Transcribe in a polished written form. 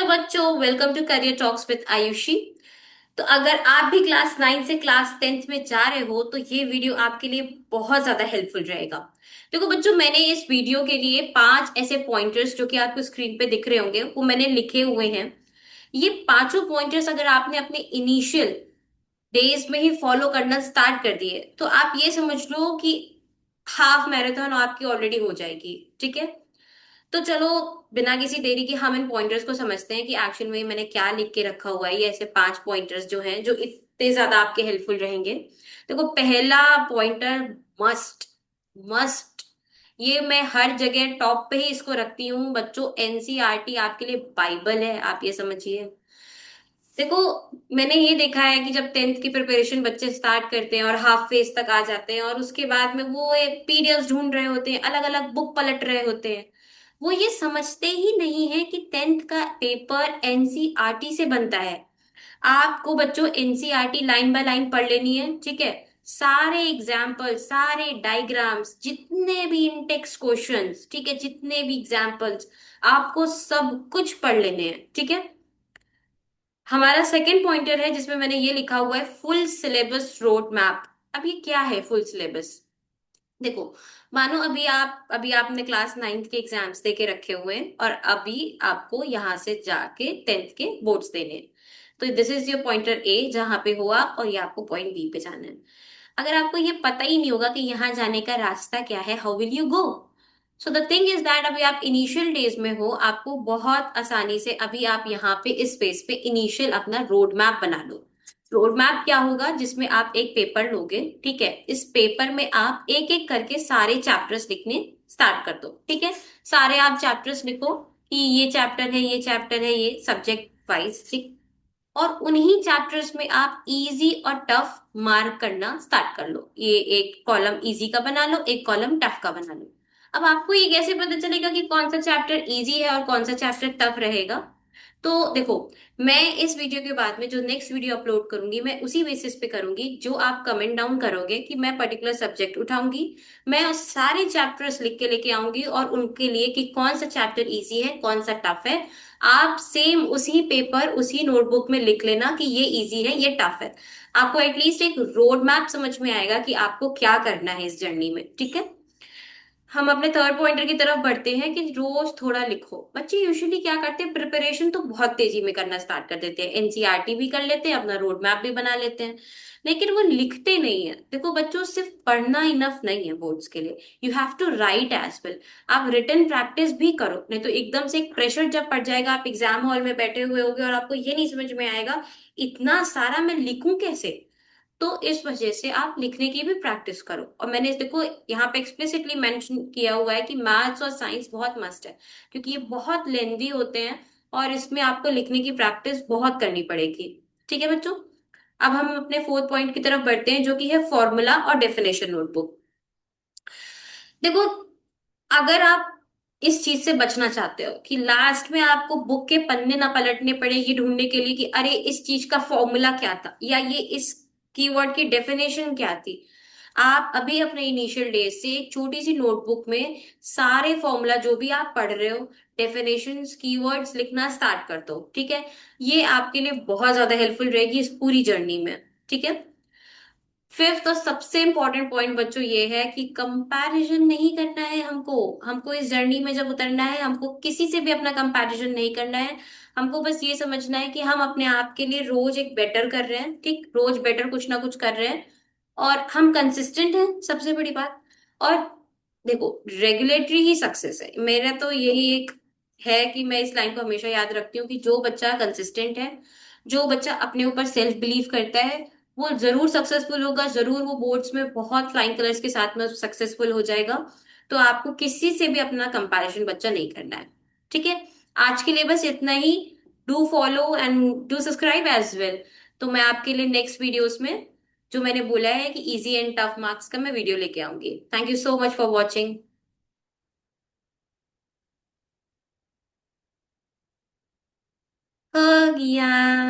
बच्चों, welcome to career talks with Ayushi. तो अगर आप भी क्लास 9 से क्लास 10th में जा रहे हो तो ये वीडियो आपके लिए बहुत ज्यादा हेल्पफुल रहेगा। देखो बच्चों, मैंने इस वीडियो के लिए 5 ऐसे पॉइंटर्स जो कि आपको स्क्रीन पे दिख रहे होंगे वो मैंने लिखे हुए हैं। ये पांचों पॉइंटर्स अगर आपने अपने इनिशियल डेज में ही फॉलो करना स्टार्ट कर दिए तो आप ये समझ लो कि हाफ मैराथन आपकी ऑलरेडी हो जाएगी। ठीक है, तो चलो बिना किसी देरी के हम इन पॉइंटर्स को समझते हैं कि एक्शन में मैंने क्या लिख के रखा हुआ है। ये ऐसे 5 पॉइंटर्स जो हैं जो इतने ज्यादा आपके हेल्पफुल रहेंगे। देखो, पहला पॉइंटर, मस्ट मस्ट। ये मैं हर जगह टॉप पे ही इसको रखती हूँ बच्चों। एनसीईआरटी आपके लिए बाइबल है, आप ये समझिए। देखो, मैंने ये देखा है कि जब 10th की प्रिपरेशन बच्चे स्टार्ट करते हैं और हाफ फेज तक आ जाते हैं और उसके बाद में वो एक पीडीएफ ढूंढ रहे होते हैं, अलग अलग बुक पलट रहे होते हैं। वो ये समझते ही नहीं है कि 10th का पेपर एनसीईआरटी से बनता है। आपको बच्चों एनसीईआरटी लाइन बाय लाइन पढ़ लेनी है। ठीक है, सारे एग्जाम्पल, सारे डायग्राम्स, जितने भी इंटेक्स्ट क्वेश्चंस, ठीक है, जितने भी एग्जाम्पल्स, आपको सब कुछ पढ़ लेने हैं। ठीक है, हमारा सेकंड पॉइंटर है जिसमें मैंने ये लिखा हुआ है फुल सिलेबस रोड मैप। अब ये क्या है फुल सिलेबस? देखो, मानो अभी आपने क्लास 9th के एग्जाम्स दे के रखे हुए हैं और अभी आपको यहाँ से जाके 10th के बोर्ड्स देने हैं। तो दिस इज योर पॉइंटर ए जहां पे हो आप, और ये आपको पॉइंट बी पे जाना है। अगर आपको ये पता ही नहीं होगा कि यहाँ जाने का रास्ता क्या है, how will you go? So the thing is that अभी आप इनिशियल डेज में हो, आपको बहुत आसानी से अभी आप यहाँ पे इस स्पेस पे इनिशियल अपना रोड मैप बना लो। रोड मैप क्या होगा? जिसमें आप एक पेपर लोगे। ठीक है, इस पेपर में आप एक एक करके सारे चैप्टर्स लिखने स्टार्ट कर दो। ठीक है, सारे आप चैप्टर्स लिखो कि ये चैप्टर है, ये चैप्टर है, ये सब्जेक्ट वाइज। ठीक, और उन्हीं चैप्टर्स में आप इजी और टफ मार्क करना स्टार्ट कर लो। ये एक कॉलम इजी का बना लो, एक कॉलम टफ का बना लो। अब आपको ये कैसे पता चलेगा कि कौन सा चैप्टर इजी है और कौन सा चैप्टर टफ रहेगा? तो देखो, मैं इस वीडियो के बाद में जो नेक्स्ट वीडियो अपलोड करूंगी मैं उसी बेसिस पे करूंगी। जो आप कमेंट डाउन करोगे कि मैं पर्टिकुलर सब्जेक्ट उठाऊंगी, मैं उस सारे चैप्टर्स लिख के लेके आऊंगी और उनके लिए कि कौन सा चैप्टर इजी है, कौन सा टफ है। आप सेम उसी पेपर, उसी नोटबुक में लिख लेना कि ये इजी है, ये टफ है। आपको एटलीस्ट एक रोड मैप समझ में आएगा कि आपको क्या करना है इस जर्नी में। ठीक है, हम अपने थर्ड पॉइंटर की तरफ बढ़ते हैं कि रोज थोड़ा लिखो। बच्चे यूजुअली क्या करते हैं, प्रिपरेशन तो बहुत तेजी में करना स्टार्ट कर देते हैं, एनसीईआरटी भी कर लेते हैं, अपना रोड मैप भी बना लेते हैं, लेकिन वो लिखते नहीं है। देखो बच्चों, सिर्फ पढ़ना इनफ नहीं है बोर्ड्स के लिए, you have to write as well. आप रिटन प्रैक्टिस भी करो, नहीं तो एकदम से एक प्रेशर जब पड़ जाएगा, आप एग्जाम हॉल में बैठे हुए होगे और आपको ये नहीं समझ में आएगा इतना सारा मैं लिखूं कैसे। तो इस वजह से आप लिखने की भी प्रैक्टिस करो। और मैंने देखो यहाँ पे एक्सप्लिसिटली मेंशन किया हुआ है कि मैथ्स और साइंस बहुत मस्ट है, क्योंकि ये बहुत लेंदी होते हैं और इसमें आपको लिखने की प्रैक्टिस बहुत करनी पड़ेगी। ठीक है बच्चों, अब हम अपने फोर्थ पॉइंट की तरफ बढ़ते हैं जो कि है फॉर्मूला और डेफिनेशन नोटबुक। देखो, अगर आप इस चीज से बचना चाहते हो कि लास्ट में आपको बुक के पन्ने ना पलटने पड़े ये ढूंढने के लिए कि अरे इस चीज का फॉर्मूला क्या था या ये इस कीवर्ड की डेफिनेशन क्या थी, आप अभी अपने इनिशियल डेज से एक छोटी सी नोटबुक में सारे फॉर्मूला जो भी आप पढ़ रहे हो, डेफिनेशंस, कीवर्ड्स लिखना स्टार्ट कर दो। ठीक है, ये आपके लिए बहुत ज्यादा हेल्पफुल रहेगी इस पूरी जर्नी में। ठीक है, फिफ्थ और सबसे इंपॉर्टेंट पॉइंट बच्चों ये है कि कंपैरिजन नहीं करना है हमको। हमको इस जर्नी में जब उतरना है, हमको किसी से भी अपना कंपैरिजन नहीं करना है। हमको बस ये समझना है कि हम अपने आप के लिए रोज एक बेटर कर रहे हैं। ठीक, रोज बेटर कुछ ना कुछ कर रहे हैं और हम कंसिस्टेंट हैं, सबसे बड़ी बात। और देखो, रेगुलेटरी ही सक्सेस है। मेरा तो यही एक है कि मैं इस लाइन को हमेशा याद रखती हूँ कि जो बच्चा कंसिस्टेंट है, जो बच्चा अपने ऊपर सेल्फ बिलीव करता है, वो जरूर सक्सेसफुल होगा, जरूर वो बोर्ड्स में बहुत फ्लाइंग कलर्स के साथ में सक्सेसफुल हो जाएगा। तो आपको किसी से भी अपना कंपैरिजन बच्चा नहीं करना है। ठीक है, आज के लिए बस इतना ही। Do follow and do subscribe as well. तो मैं आपके लिए नेक्स्ट वीडियोस में जो मैंने बोला है कि इजी एंड टफ मार्क्स का मैं वीडियो लेके आऊंगी। Thank you so much for watching. हो गया।